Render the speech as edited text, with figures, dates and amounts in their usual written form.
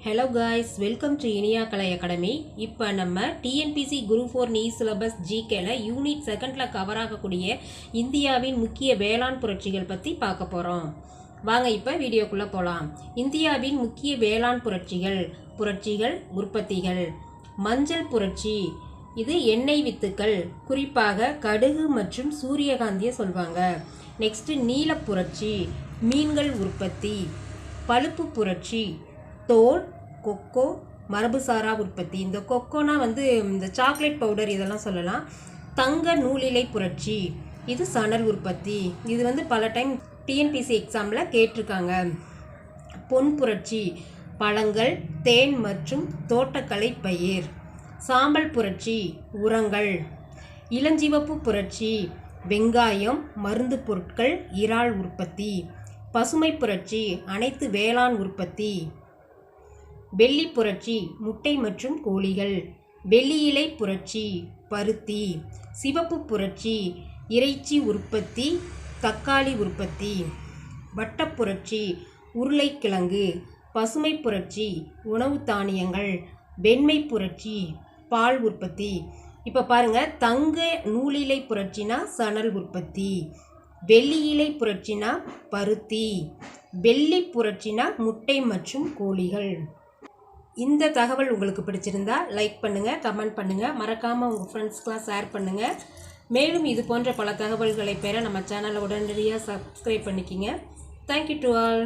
Hello guys, welcome to Iniya Kalai academy. இப்போ நம்ம TNPSC group 4 நீ சிலபஸ் ஜிகேல யூனிட் செகண்டில் கவர் ஆகக்கூடிய இந்தியாவின் முக்கிய வேளாண் புரட்சிகள் பற்றி பார்க்க போகிறோம். வாங்க இப்போ வீடியோக்குள்ளே போகலாம். இந்தியாவின் முக்கிய வேளாண் புரட்சிகள் உற்பத்திகள். மஞ்சள் புரட்சி, இது எண்ணெய் வித்துக்கள், குறிப்பாக கடுகு மற்றும் சூரியகாந்தியை சொல்வாங்க. நெக்ஸ்ட் நீல புரட்சி, மீன்கள் உற்பத்தி. பழுப்பு புரட்சி, தோல், கொக்கோ, மரபுசாரா உற்பத்தி. இந்த கொக்கோனா இந்த சாக்லேட் பவுடர் இதெல்லாம் சொல்லலாம். தங்க நூலிலை புரட்சி, இது சணல் உற்பத்தி. இது பல டைம் டிஎன்பிசி எக்ஸாமில் கேட்டிருக்காங்க. பொன் புரட்சி, பழங்கள், தேன் மற்றும் தோட்டக்கலை பயிர். சாம்பல் புரட்சி, உரங்கள். இளஞ்சிவப்பு புரட்சி, வெங்காயம், மருந்து பொருட்கள், இறால் உற்பத்தி. பசுமை புரட்சி, அனைத்து வேளாண் உற்பத்தி. வெள்ளி புரட்சி, முட்டை மற்றும் கோழிகள். வெள்ளி இலை புரட்சி, பருத்தி. சிவப்பு புரட்சி, இறைச்சி உற்பத்தி, தக்காளி உற்பத்தி. வட்டப்புரட்சி, உருளைக்கிழங்கு. பசுமை புரட்சி, உணவு தானியங்கள். வெண்மை புரட்சி, பால் உற்பத்தி. இப்போ பாருங்க, தங்க நூலிலை புரட்சினா சணல் உற்பத்தி, வெள்ளி இலை புரட்சினா பருத்தி, வெள்ளி புரட்சினா முட்டை மற்றும் கோழிகள். இந்த தகவல் உங்களுக்கு பிடிச்சிருந்தா லைக் பண்ணுங்கள், கமெண்ட் பண்ணுங்கள், மறக்காமல் உங்கள் ஃப்ரெண்ட்ஸ்க்கெலாம் ஷேர் பண்ணுங்கள். மேலும் இது போன்ற பல தகவல்களை பெற நம்ம சேனலை உடனடியாக சப்ஸ்கிரைப் பண்ணிக்கிங்க. Thank you to all.